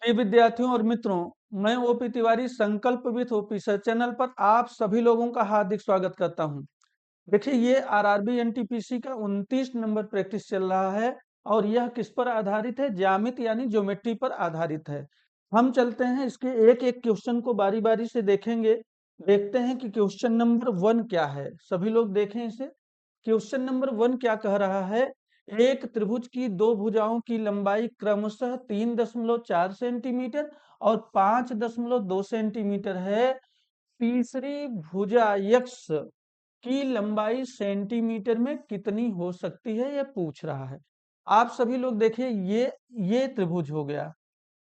प्रिय विद्यार्थियों और मित्रों, मैं ओपी तिवारी संकल्प विथ ओपी सर चैनल पर आप सभी लोगों का हार्दिक स्वागत करता हूं। देखिए, ये आरआरबी एनटीपीसी का 29 नंबर प्रैक्टिस चल रहा है और यह किस पर आधारित है? ज्यामिति यानी ज्योमेट्री पर आधारित है। हम चलते हैं, इसके एक एक क्वेश्चन को बारी बारी से देखेंगे। देखते हैं कि क्वेश्चन नंबर 1 क्या है। सभी लोग देखें इसे। क्वेश्चन नंबर 1 क्या कह रहा है? एक त्रिभुज की दो भुजाओं की लंबाई क्रमशः 3.4 सेंटीमीटर और 5.2 सेंटीमीटर है। तीसरी भुजा यक्ष की लंबाई सेंटीमीटर में कितनी हो सकती है, यह पूछ रहा है। आप सभी लोग देखिए, ये त्रिभुज हो गया,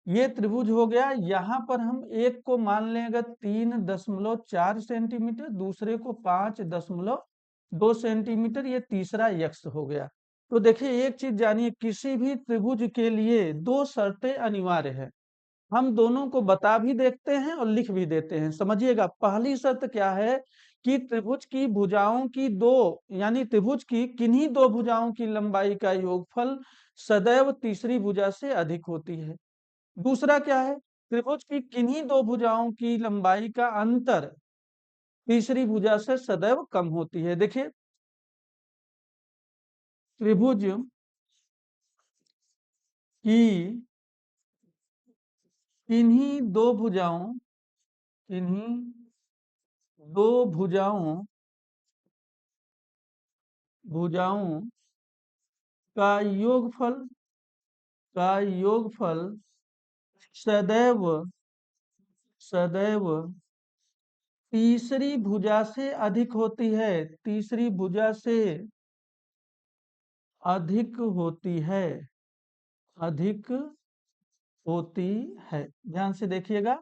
ये त्रिभुज हो गया। यहाँ पर हम एक को मान लेंगे 3.4 सेंटीमीटर, दूसरे को 5.2 सेंटीमीटर, ये तीसरा यक्ष हो गया। तो देखिए, एक चीज जानिए, किसी भी त्रिभुज के लिए दो शर्तें अनिवार्य है। हम दोनों को बता भी देखते हैं और लिख भी देते हैं। समझिएगा, पहली शर्त क्या है कि त्रिभुज की भुजाओं की दो, यानी त्रिभुज की किन्हीं दो भुजाओं की लंबाई का योगफल सदैव तीसरी भुजा से अधिक होती है। दूसरा क्या है? त्रिभुज की किन्हीं दो भुजाओं की लंबाई का अंतर तीसरी भुजा से सदैव कम होती है। देखिए, त्रिभुज की किन्हीं दो भुजाओं, किन्हीं दो भुजाओं भुजाओं का योगफल, का योगफल सदैव सदैव तीसरी भुजा से अधिक होती है, तीसरी भुजा से अधिक होती है, अधिक होती है। ध्यान से देखिएगा,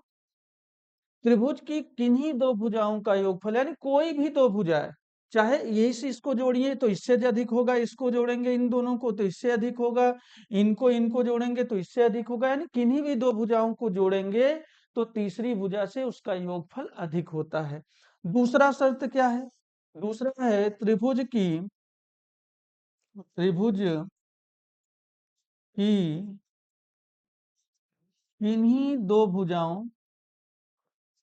त्रिभुज की किन्हीं दो भुजाओं का योगफल, यानी कोई भी दो भुजा है, चाहे ये से इसको जोड़िए तो इससे अधिक होगा, इसको जोड़ेंगे इन दोनों को तो इससे अधिक होगा, इनको इनको जोड़ेंगे तो इससे अधिक होगा, यानी किन्हीं भी दो भुजाओं को जोड़ेंगे तो तीसरी भुजा से उसका योगफल अधिक होता है। दूसरा शर्त क्या है? दूसरा है त्रिभुज की किन्हीं दो भुजाओं,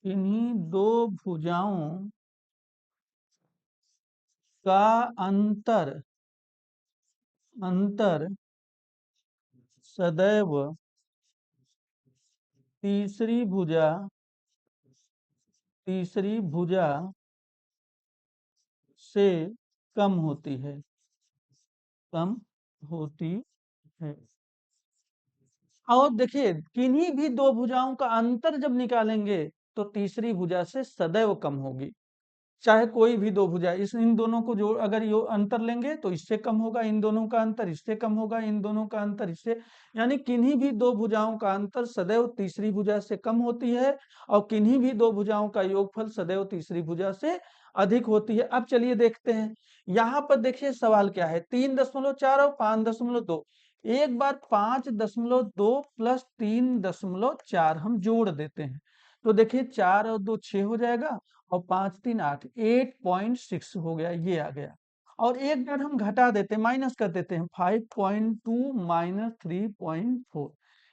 किन्हीं दो भुजाओं का अंतर, अंतर सदैव तीसरी भुजा, तीसरी भुजा से कम होती है, कम होती है। और देखिए, किन्हीं भी दो भुजाओं का अंतर जब निकालेंगे तो तीसरी भुजा से सदैव कम होगी। चाहे कोई भी दो भुजा, इस इन दोनों को जो अगर यो अंतर लेंगे तो इससे कम होगा, इन दोनों का अंतर इससे कम होगा, इन दोनों का अंतर इससे, यानी किन्हीं भी दो भुजाओं का अंतर सदैव तीसरी भुजा से कम होती है और किन्हीं भी दो भुजाओं का योगफल सदैव तीसरी भुजा से अधिक होती है। अब चलिए देखते हैं, यहाँ पर देखिए सवाल क्या है, 3.4 और 5.2। एक बार 5.2 प्लस 3.4 हम जोड़ देते हैं, तो देखिए 4 और 2 6 हो जाएगा और 5 3 8, 8.6 हो गया, ये आ गया। और एक बार हम घटा देते हैं, माइनस कर देते हैं, 5.2 माइनस 3.4।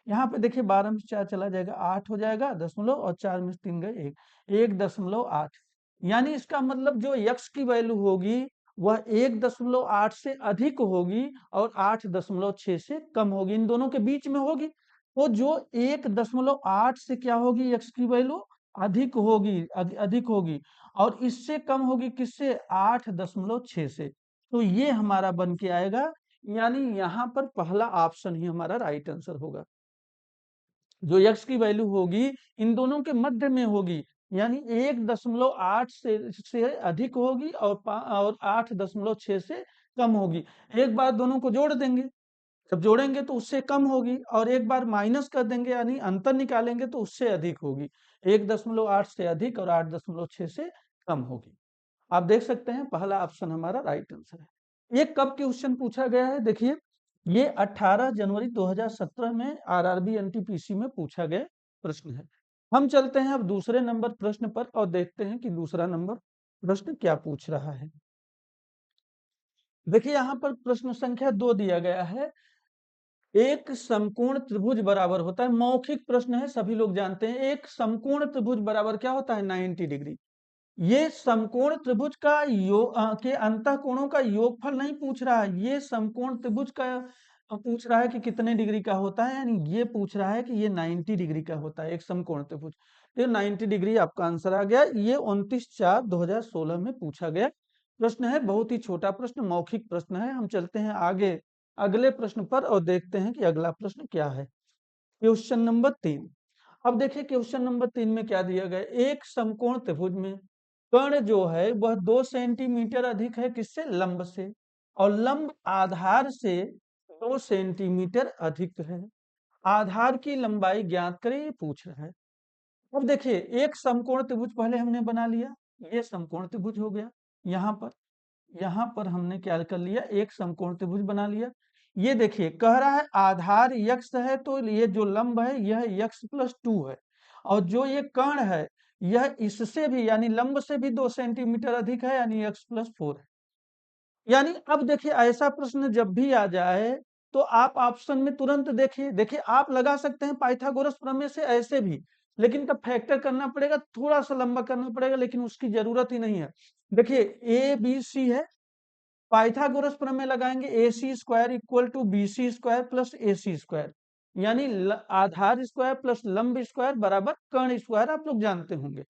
यहाँ पे देखिए 12 में 4 चला जाएगा, 8 हो जाएगा दशमलव, और 4 में 3 गए 1, 1.8। यानी इसका मतलब जो यक्स की वैल्यू होगी वह 1.8 से अधिक होगी और 8.6 से कम होगी, इन दोनों के बीच में होगी। तो जो 1.8 से क्या होगी, यक्स की वैल्यू अधिक होगी, अधिक होगी, और इससे कम होगी किससे? 8.6 से। तो ये हमारा बन के आएगा, यानी यहाँ पर पहला ऑप्शन ही हमारा राइट आंसर होगा। जो यक्स की वैल्यू होगी इन दोनों के मध्य में होगी, यानी 1.8 से अधिक होगी और 8.6 से कम होगी। एक बार दोनों को जोड़ देंगे, जब जोड़ेंगे तो उससे कम होगी, और एक बार माइनस कर देंगे यानी अंतर निकालेंगे तो उससे अधिक होगी। 1.8 से अधिक और 8.6 से कम होगी। आप देख सकते हैं पहला ऑप्शन हमारा राइट आंसर है। ये कब क्वेश्चन पूछा गया है? देखिए, ये 18 जनवरी 2017 में आरआरबी एनटीपीसी में पूछा गया प्रश्न है। हम चलते हैं अब दूसरे नंबर प्रश्न पर और देखते हैं कि दूसरा नंबर प्रश्न क्या पूछ रहा है। देखिए, यहाँ पर प्रश्न संख्या 2 दिया गया है। एक समकोण त्रिभुज बराबर होता है, मौखिक प्रश्न है, सभी लोग जानते हैं, एक समकोण त्रिभुज बराबर क्या होता है, 90 डिग्री। ये समकोण त्रिभुज का के अंतः कोणों का योगफल नहीं पूछ रहा है, ये समकोण त्रिभुज का पूछ रहा है कि कितने डिग्री का होता है, यानी ये पूछ रहा है कि ये 90 डिग्री का होता है एक समकोण त्रिभुज। ये 90 डिग्री आपका आंसर आ गया। ये 29/4/2016 में पूछा गया प्रश्न है, बहुत ही छोटा प्रश्न, मौखिक प्रश्न है। हम चलते हैं आगे अगले प्रश्न पर और देखते हैं कि अगला प्रश्न क्या है। Question number 3। अब देखिए क्वेश्चन नंबर 3 में क्या दिया गया, एक समकोण त्रिभुज में कर्ण जो है वह 2 सेंटीमीटर अधिक है किससे, लंब से, और लंब आधार से 2 सेंटीमीटर अधिक है। आधार की लंबाई ज्ञात करें, ये पूछ रहा है। अब देखिए एक समकोण त्रिभुज पहले हमने बना लिया, ये समकोण त्रिभुज हो गया। यहाँ पर हमने क्या कर लिया, एक समकोण त्रिभुज बना लिया। ये देखिए कह रहा है आधार यक्स है, तो ये जो लंब है यह x+2 है, और जो ये कर्ण है यह इससे भी यानी लंब से भी 2 सेंटीमीटर अधिक है, यानी x+4 है। यानी अब देखिए ऐसा प्रश्न जब भी आ जाए तो आप ऑप्शन में तुरंत देखिए, देखिए आप लगा सकते हैं पाइथागोरस प्रमेय से ऐसे भी, लेकिन कब फैक्टर करना पड़ेगा, थोड़ा सा लंबा करना पड़ेगा, लेकिन उसकी जरूरत ही नहीं है। देखिए ए बी सी है, पाइथागोरस प्रमेय लगाएंगे, A C square equal to B C square plus A C square, यानी आधार स्क्वायर प्लस लंब स्क्वायर बराबर कर्ण स्क्वायर, आप लोग जानते होंगे।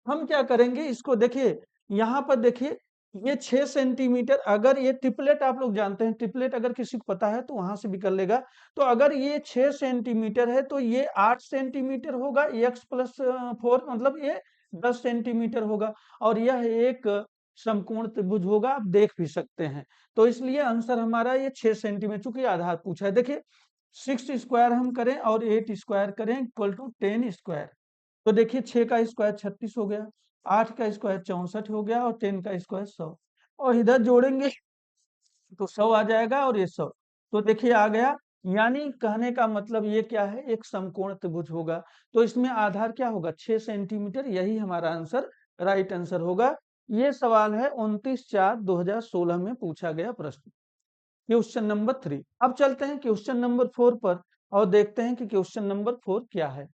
हम क्या करेंगे इसको, देखिए यहाँ पर देखिए ये 6 सेंटीमीटर, अगर ये ट्रिपलेट आप लोग जानते हैं, ट्रिपलेट अगर किसी को पता है तो वहां से भी कर लेगा। तो अगर ये 6 सेंटीमीटर है तो ये 8 सेंटीमीटर होगा, x+4 मतलब ये 10 सेंटीमीटर होगा, और यह एक समकोण त्रिभुज होगा, आप देख भी सकते हैं। तो इसलिए आंसर हमारा ये 6 सेंटीमीटर, चूंकि आधार पूछा है। देखिए 6 स्क्वायर हम करें और 8 स्क्वायर करें इक्वल टू 10 स्क्वायर, तो देखिए 6 का स्क्वायर 36 हो गया, 8 का स्क्वायर 64 हो गया, और 10 का स्क्वायर 100, और इधर जोड़ेंगे तो 100 आ जाएगा, और ये 100, तो देखिए आ गया। यानी कहने का मतलब ये क्या है, एक समकोण त्रिभुज होगा, तो इसमें आधार क्या होगा, 6 सेंटीमीटर, यही हमारा आंसर, राइट आंसर होगा। ये सवाल है 29/4/2016 में पूछा गया प्रश्न, क्वेश्चन नंबर 3। अब चलते हैं क्वेश्चन नंबर 4 पर और देखते हैं कि क्वेश्चन नंबर 4 क्या है।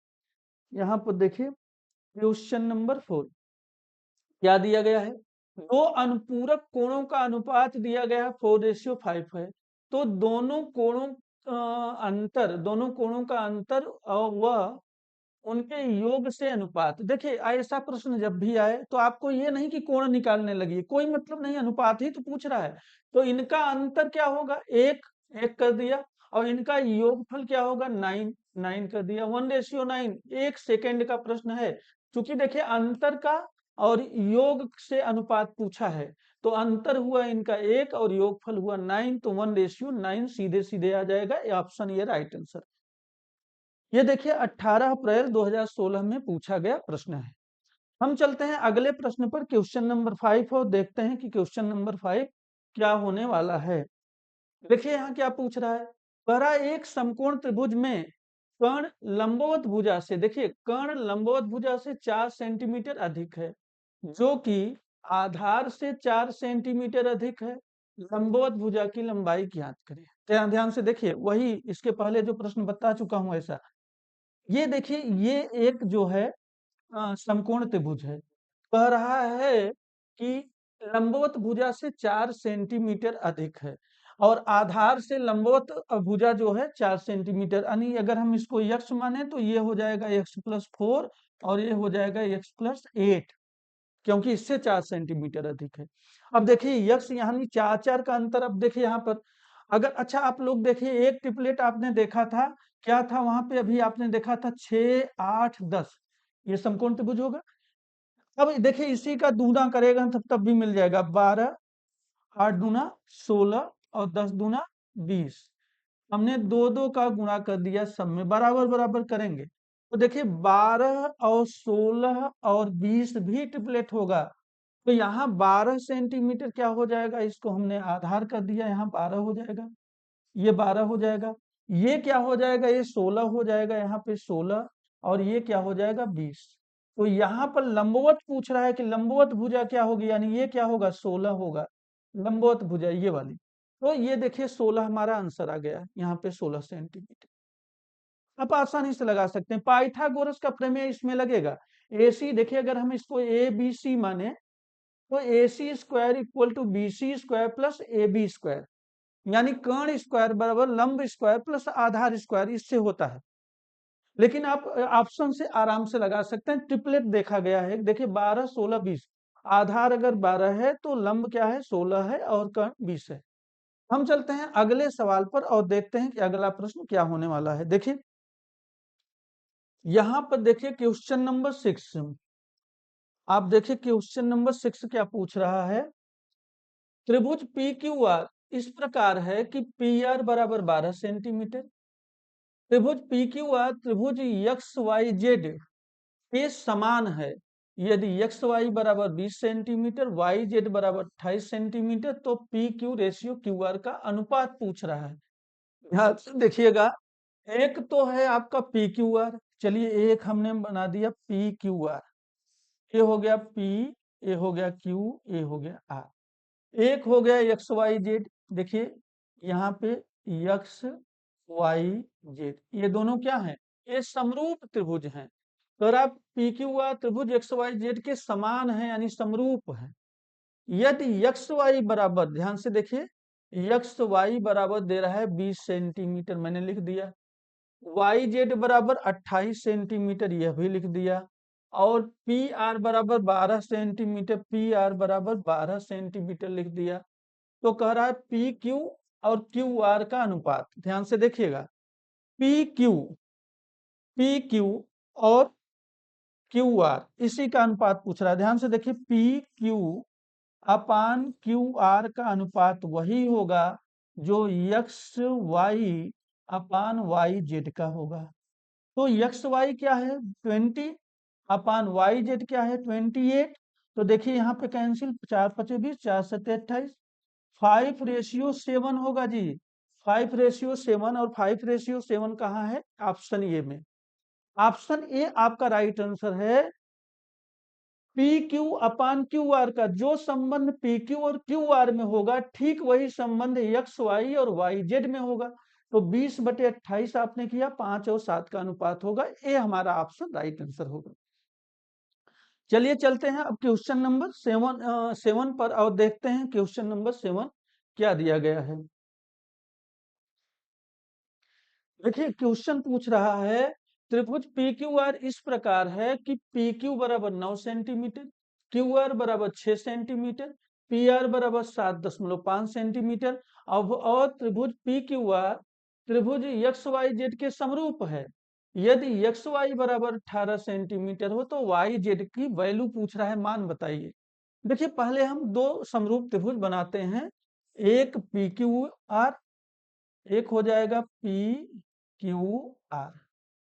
यहाँ पर देखिए क्वेश्चन नंबर 4 क्या दिया गया है, दो अनुपूरक कोणों का अनुपात दिया गया है 4:5 है। तो दोनों कोणों का अंतर वह उनके योग से अनुपात। देखिए ऐसा प्रश्न जब भी आए तो आपको ये नहीं कि कोण निकालने लगी, कोई मतलब नहीं, अनुपात ही तो पूछ रहा है। तो इनका अंतर क्या होगा, एक एक कर दिया, और इनका योगफल क्या होगा, 9 9 कर दिया, 1:9। 1 सेकेंड का प्रश्न है, क्योंकि देखिए अंतर का और योग से अनुपात पूछा है, तो अंतर हुआ इनका 1 और योगफल हुआ 9, तो 1:9 सीधे सीधे आ जाएगा, ऑप्शन ये राइट आंसर। ये देखिए 18 अप्रैल 2016 में पूछा गया प्रश्न है। हम चलते हैं अगले प्रश्न पर, क्वेश्चन नंबर 5, और देखते हैं कि क्वेश्चन नंबर 5 क्या होने वाला है। देखिए यहाँ क्या पूछ रहा है, कह रहा है एक समकोण त्रिभुज में कर्ण लंबवत भुजा से, देखिए कर्ण लंबवत भुजा से 4 सेंटीमीटर अधिक है, जो कि आधार से 4 सेंटीमीटर अधिक है। लंबवत भुजा की लंबाई ज्ञात करें। ध्यान ध्यान से देखिए, वही इसके पहले जो प्रश्न बता चुका हूं ऐसा। ये देखिए ये एक जो है समकोण त्रिभुज है, कह रहा है कि लंबवत भुजा से 4 सेंटीमीटर अधिक है, और आधार से लंबवत भुजा जो है 4 सेंटीमीटर, यानी अगर हम इसको यक्स माने तो ये हो जाएगा x+4, और ये हो जाएगा x+8, क्योंकि इससे 4 सेंटीमीटर अधिक है। अब देखिए यक्स यानी 4 का अंतर। अब देखिए यहाँ पर अगर, अच्छा आप लोग देखिए एक ट्रिपलेट आपने देखा था, क्या था वहां पे, अभी आपने देखा था 6 8 10, ये समकोण त्रिभुज होगा। अब देखिए इसी का दूना करेगा तब भी मिल जाएगा, 12 8 दूना 16 और 10 दूना 20। हमने दो दो का गुणा कर दिया, सब में बराबर बराबर करेंगे, तो देखिए 12 और 16 और 20 भी ट्रिपलेट होगा। तो यहाँ 12 सेंटीमीटर क्या हो जाएगा, इसको हमने आधार कर दिया, यहाँ 12 हो जाएगा, ये 12 हो जाएगा, ये क्या हो जाएगा, ये 16 हो जाएगा, यहाँ पे 16, और ये क्या हो जाएगा 20। तो यहाँ पर लंबवत पूछ रहा है कि लंबवत भुजा क्या होगी, यानी ये क्या होगा 16 होगा लंबवत भुजा ये वाली। तो ये देखिए 16 हमारा आंसर आ गया, यहाँ पे 16 सेंटीमीटर। आप आसानी से लगा सकते हैं, पाइथागोरस का प्रमेय इसमें लगेगा। AC देखिए, अगर हम इसको ABC माने तो AC square equal to BC square plus AB square, यानी कर्ण स्क्वायर बराबर लंब स्क्वायर प्लस आधार स्क्वायर, इससे होता है। लेकिन आप ऑप्शन से आराम से लगा सकते हैं, ट्रिपलेट देखा गया है। देखिए 12 16 20, आधार अगर 12 है तो लंब क्या है 16 है और कर्ण 20 है। हम चलते हैं अगले सवाल पर और देखते हैं कि अगला प्रश्न क्या होने वाला है। देखिए यहां पर देखिए क्वेश्चन नंबर 6, आप देखिए क्वेश्चन नंबर 6 क्या पूछ रहा है। त्रिभुज पी क्यू आर इस प्रकार है कि पी आर बराबर 12 सेंटीमीटर। त्रिभुज पी क्यू आर त्रिभुज एक्स वाई जेड के समान है। यदि एक्स वाई बराबर 20 सेंटीमीटर, वाई जेड बराबर 28 सेंटीमीटर, तो P Q ratio Q R का अनुपात पूछ रहा है। ध्यान से देखिएगा, एक तो है आपका पी क्यू आर, चलिए एक हमने बना दिया पी क्यू आर, ये हो गया पी, ये हो गया क्यू, ये हो गया आर। एक हो गया एक्स वाई जेड, देखिए यहाँ पे एक्स वाई जेड, ये दोनों क्या है, ये समरूप त्रिभुज हैं। तो अगर आप पी क्यू आर त्रिभुज एक्स वाई जेड के समान है यानी समरूप है। यदि एक्स वाई बराबर, ध्यान से देखिए, एक्स वाई बराबर दे रहा है 20 सेंटीमीटर, मैंने लिख दिया। वाई जेड बराबर 28 सेंटीमीटर, यह भी लिख दिया। और पी आर बराबर 12 सेंटीमीटर, पी आर बराबर 12 सेंटीमीटर लिख दिया। तो कह रहा है पी क्यू और क्यू आर का अनुपात, ध्यान से देखिएगा, पी क्यू और क्यू आर इसी का अनुपात पूछ रहा है। ध्यान से देखिए, पी क्यू अपान क्यू आर का अनुपात वही होगा जो x Y upon y Z का होगा। तो एक्स वाई क्या है 20 अपान वाई जेड क्या है 28। तो देखिए यहाँ पे कैंसिल, 4 5 20, 4 7 28, 5:7 होगा जी। 5:7, और 5:7 कहाँ है, ऑप्शन ए में। ऑप्शन ए आपका राइट आंसर है। पी क्यू अपान क्यू आर का जो संबंध पी क्यू और क्यू आर में होगा, ठीक वही संबंध एक्स वाई और वाई जेड में होगा। तो 20/28 आपने किया, 5 और 7 का अनुपात होगा, ये हमारा ऑप्शन राइट आंसर होगा। चलिए चलते हैं अब क्वेश्चन नंबर 7 पर और देखते हैं क्वेश्चन नंबर 7 क्या दिया गया है। देखिए क्वेश्चन पूछ रहा है, त्रिभुज पी क्यू आर इस प्रकार है कि पी क्यू बराबर 9 सेंटीमीटर, क्यू आर बराबर 6 सेंटीमीटर, पी आर बराबर 7.5 सेंटीमीटर। अब और त्रिभुज पी क्यू आर त्रिभुज एक्स वाई जेड के समरूप है। यदि एक्स वाई बराबर 18 सेंटीमीटर हो तो वाई जेड की वैल्यू पूछ रहा है, मान बताइए। देखिए पहले हम दो समरूप त्रिभुज बनाते हैं, एक पी क्यू आर, एक हो जाएगा पी क्यू आर,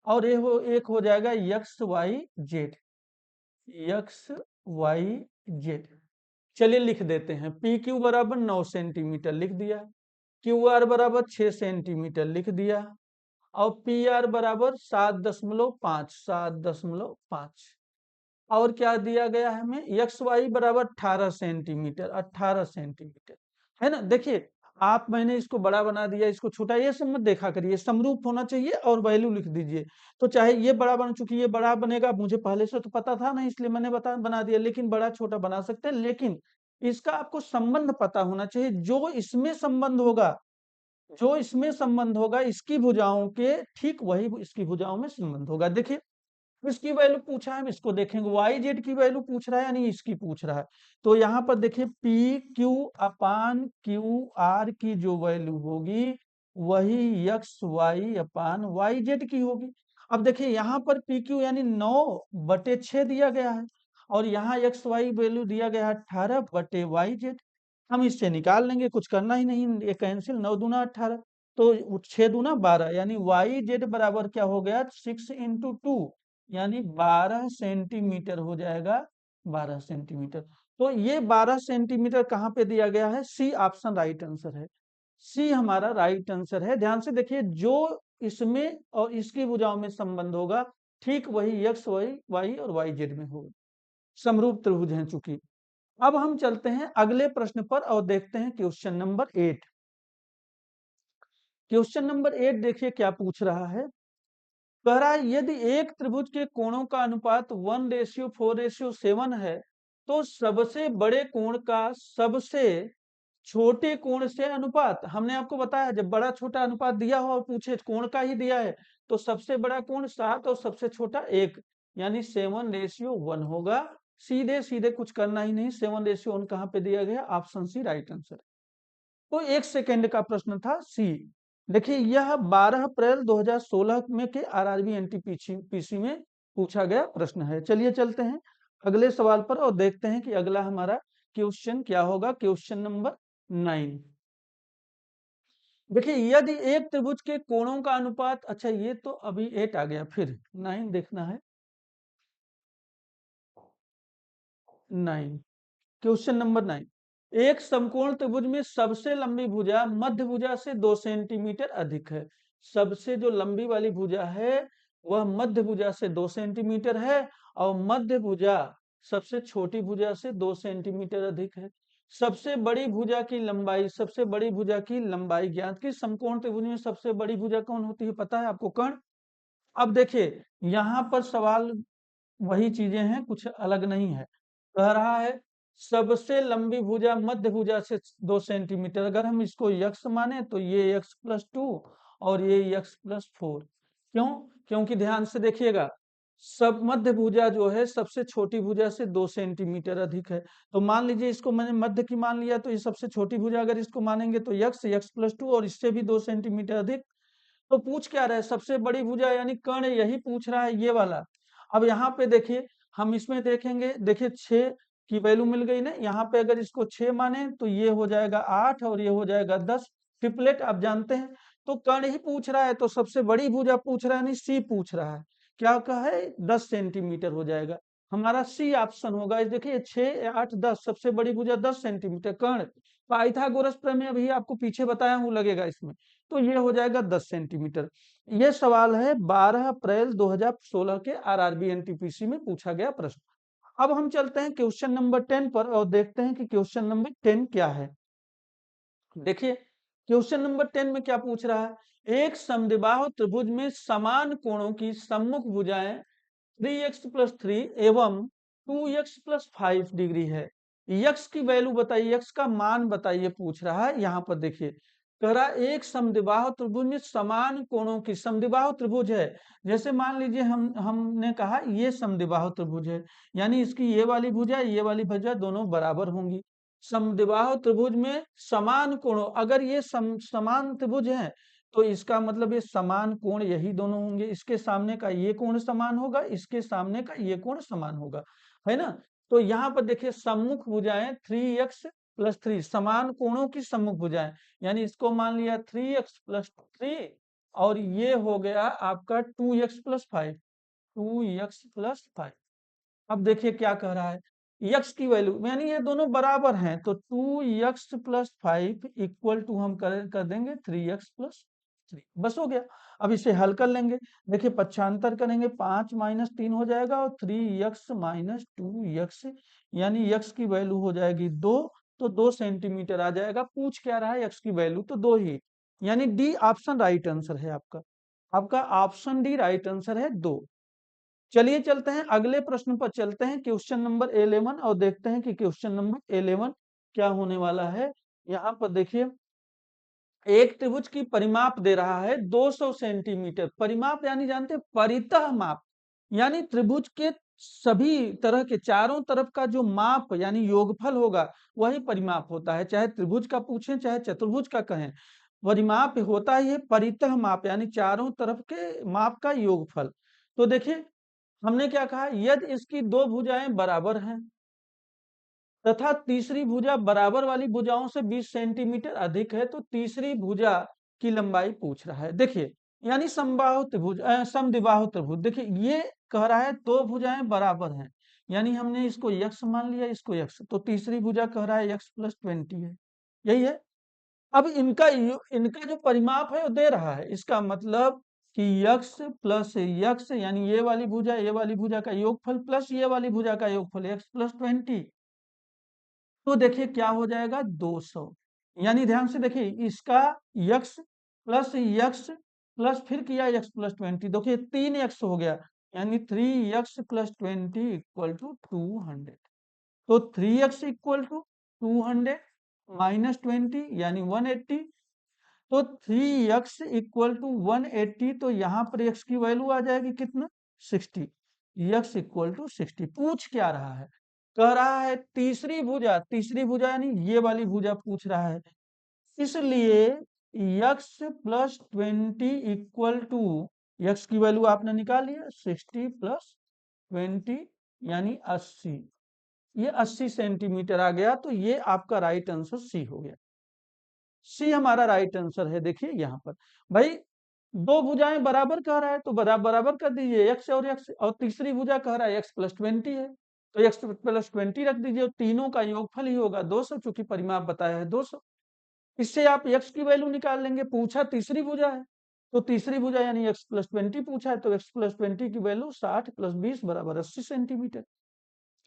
और एक हो जाएगा x y z, x y z. चलिए लिख देते हैं, पी क्यू बराबर 9 सेंटीमीटर लिख दिया, क्यू आर बराबर 6 सेंटीमीटर लिख दिया, और पी आर बराबर 7.5। और क्या दिया गया है हमें, एक्स वाई बराबर 18 सेंटीमीटर, 18 सेंटीमीटर है ना। देखिए आप, मैंने इसको बड़ा बना दिया, इसको छोटा, ये सब मत देखा करिए, समरूप होना चाहिए और वैल्यू लिख दीजिए। तो चाहे ये बड़ा बन, चुकी ये बड़ा बनेगा, मुझे पहले से तो पता था ना, इसलिए मैंने बना दिया, लेकिन बड़ा छोटा बना सकते हैं, लेकिन इसका आपको संबंध पता होना चाहिए। जो इसमें संबंध होगा इसकी भुजाओं के, ठीक वही इसकी भुजाओं में संबंध होगा। देखिए इसकी वैल्यू पूछा है, हम इसको देखेंगे, वाई जेड की वैल्यू पूछ रहा है यानी इसकी पूछ रहा है। तो यहाँ पर देखिए पी क्यू अपान क्यू आर की जो वैल्यू होगी वही x Y upon y Z की होगी। अब देखिए यहाँ पर पी क्यू यानी 9/6 दिया गया है, और यहाँ एक्स वाई वैल्यू दिया गया है 18/वाई जेड। हम इससे निकाल लेंगे, कुछ करना ही नहीं, ये कैंसिल, 9 दूना 18, तो 6 दूना 12, यानी वाई जेड बराबर क्या हो गया 6 × 2, यानी 12 सेंटीमीटर हो जाएगा, 12 सेंटीमीटर। तो ये 12 सेंटीमीटर कहाँ पे दिया गया है, सी ऑप्शन राइट आंसर है, सी हमारा राइट आंसर है। ध्यान से देखिए, जो इसमें और इसकी भुजाओं में संबंध होगा, ठीक वही एक्स वाई और वाई जेड में होगा, समरूप त्रिभुज हैं चूंकि। अब हम चलते हैं अगले प्रश्न पर और देखते हैं क्वेश्चन नंबर 8। क्वेश्चन नंबर 8 देखिए क्या पूछ रहा है। कह रहा है यदि एक त्रिभुज के कोणों का अनुपात 1:4:7 है, तो सबसे बड़े कोण का सबसे छोटे कोण से अनुपात। हमने आपको बताया जब बड़ा छोटा अनुपात दिया हो और पूछे कोण का ही दिया है, तो सबसे बड़ा कोण 7 और सबसे छोटा 1, यानी 7:1 होगा। सीधे सीधे कुछ करना ही नहीं, 7:1 कहाँ पे दिया गया, ऑप्शन सी राइट आंसर। तो 1 सेकंड का प्रश्न था सी। देखिए यह 12 अप्रैल 2016 में के आरआरबी एनटीपीसी में पूछा गया प्रश्न है। चलिए चलते हैं अगले सवाल पर और देखते हैं कि अगला हमारा क्वेश्चन क्या होगा। Question number 9। देखिए यदि एक त्रिभुज के कोणों का अनुपात, अच्छा ये तो अभी 8 आ गया, फिर 9 देखना है। 9, क्वेश्चन नंबर 9। एक समकोण त्रिभुज में सबसे लंबी भुजा मध्य भुजा से 2 सेंटीमीटर अधिक है। सबसे जो लंबी वाली भुजा है वह मध्य भुजा से 2 सेंटीमीटर है, और मध्य भुजा सबसे छोटी भुजा से 2 सेंटीमीटर अधिक है। सबसे बड़ी भुजा की लंबाई, सबसे बड़ी भुजा की लंबाई ज्ञात की। समकोण त्रिभुज में सबसे बड़ी भुजा कौन होती है पता है आपको, कर्ण। अब देखिए यहाँ पर सवाल वही चीजें हैं, कुछ अलग नहीं है। कह रहा है सबसे लंबी भुजा मध्य भुजा से 2 सेंटीमीटर। अगर हम इसको यक्स माने तो ये x+2 और ये x+4। क्यों? क्योंकि ध्यान से देखिएगा, सब मध्य भुजा जो है सबसे छोटी भुजा से 2 सेंटीमीटर अधिक है। तो मान लीजिए इसको मैंने मध्य की मान लिया, तो ये सबसे छोटी भुजा अगर इसको मानेंगे तो x+2 और इससे भी 2 सेंटीमीटर अधिक। तो पूछ क्या रहा है, सबसे बड़ी भुजा यानी कर्ण, यही पूछ रहा है ये वाला। अब यहाँ पे देखिए, हम इसमें देखेंगे, देखिए 6 की वैल्यू मिल गई ना। यहाँ पे अगर इसको 6 माने तो ये हो जाएगा 8 और ये हो जाएगा 10। ट्रिपलेट आप जानते हैं। तो कर्ण ही पूछ रहा है, तो सबसे बड़ी भुजा पूछ रहा है, नहीं सी पूछ रहा है। क्या कहा है, 10 सेंटीमीटर हो जाएगा। हमारा सी ऑप्शन होगा। इस देखिए 6, 8, 10, सबसे बड़ी भुजा 10 सेंटीमीटर कर्ण। पाइथागोरस प्रमेय अभी आपको पीछे बताया हूँ, लगेगा इसमें। तो ये हो जाएगा 10 सेंटीमीटर। ये सवाल है 12 अप्रैल 2016 के आरआरबी एनटीपीसी में पूछा गया प्रश्न। अब हम चलते हैं क्वेश्चन नंबर 10 पर और देखते हैं कि क्वेश्चन नंबर 10 क्या है। देखिए क्वेश्चन नंबर 10 में क्या पूछ रहा है। एक समद्विबाहु त्रिभुज में समान कोणों की सम्मुख भुजाएं 3x+3 एवं 2x+5 डिग्री है। यक्स की वैल्यू बताइए, यक्स का मान बताइए पूछ रहा है। यहाँ पर देखिए कह रहा एक समद्विबाहु त्रिभुज में समान कोणों की, समद्विबाहु त्रिभुज है। जैसे मान लीजिए हमने कहा ये समद्विबाहु त्रिभुज है, यानी इसकी ये वाली भुजा दोनों बराबर होंगी। समद्विबाहु त्रिभुज में समान कोणों, अगर ये समान त्रिभुज है तो इसका मतलब ये समान कोण यही दोनों होंगे। इसके सामने का ये कोण समान होगा, इसके सामने का ये कोण समान होगा, है ना। तो यहाँ पर देखिए सम्मुख भुजाएं 3x+3, समान कोणों की सम्मुख भुजाएं, यानी इसको मान लिया 3x+3 और ये हो गया आपका 2x+5, 2x+5। अब देखिए क्या कह रहा है, यक्स की वैल्यू, यानी ये दोनों बराबर हैं, तो 2x+5 इक्वल टू हम कर देंगे 3x+3, बस हो गया। अब इसे हल कर लेंगे। देखिए पक्षांतर करेंगे, 5 - 3 हो जाएगा और 3x - 2x, यानी यक्स की वैल्यू हो जाएगी 2। तो 2 सेंटीमीटर आ जाएगा। पूछ क्या रहा है, यक्स की वैल्यू तो 2 ही, यानी डी ऑप्शन राइट आंसर है आपका। आपका ऑप्शन डी राइट आंसर है 2। चलिए चलते हैं अगले प्रश्न पर, चलते हैं क्वेश्चन नंबर 11 और देखते हैं कि क्वेश्चन नंबर 11 क्या होने वाला है। यहाँ पर देखिए एक त्रिभुज की परिमाप दे रहा है 200 सेंटीमीटर। परिमाप यानी जानते हैं परितः माप, यानी त्रिभुज के सभी तरह के चारों तरफ का जो माप यानी योगफल होगा वही परिमाप होता है। चाहे त्रिभुज का पूछें चाहे चतुर्भुज का कहें, परिमाप होता ही है परितः माप, यानी चारों तरफ के माप का योगफल। तो देखिए हमने क्या कहा, यदि इसकी दो भुजाएं बराबर हैं तथा तीसरी भुजा बराबर वाली भुजाओं से 20 सेंटीमीटर अधिक है, तो तीसरी भुजा की लंबाई पूछ रहा है। देखिए यानी समबाहु त्रिभुज, समद्विबाहु त्रिभुज। देखिए ये कह रहा है दो भुजाएं बराबर हैं, यानी हमने इसको यक्स मान लिया, इसको यक्स, तो तीसरी भुजा कह रहा है x+20 है, यही है। अब इनका जो परिमाप है वो दे रहा है, इसका मतलब कि यक्स प्लस यक्स, यानी ये वाली भुजा का योगफल प्लस ये वाली भुजा का योगफल x+20। तो देखिए क्या हो जाएगा 200, यानी ध्यान से देखिए इसका यक्स प्लस यक्स प्लस फिर किया एक्स प्लस 20, देखिए 3x हो गया, यानी 3x+20 इक्वल टू 200। तो 3x इक्वल टू 200 माइनस 20 यानी 180। तो 3x इक्वल टू 180, तो यहाँ पर x की वैल्यू आ जाएगी कितना, 60। x equal to 60। पूछ क्या रहा है, कह रहा है तीसरी भुजा, तीसरी भुजा यानी ये वाली भुजा पूछ रहा है, इसलिए x+20 इक्वल टू, x की वैल्यू आपने निकाल लिया 60+20 यानी 80, ये 80 सेंटीमीटर आ गया। तो ये आपका राइट आंसर सी हो गया, सी हमारा राइट आंसर है। देखिए यहाँ पर भाई दो भुजाएं बराबर कह रहा है तो बराबर कर दीजिए x और x, और तीसरी भुजा कह रहा है x+20 है तो x+20 रख दीजिए, तीनों का योगफल ही होगा 200, चूंकि परिमाप बताया है 200। इससे आप x की वैल्यू निकाल लेंगे, पूछा तीसरी भुजा है तो तीसरी भुजा यानी x+20 पूछा है, तो x+20 की वैल्यू 60+20 बराबर 80 सेंटीमीटर।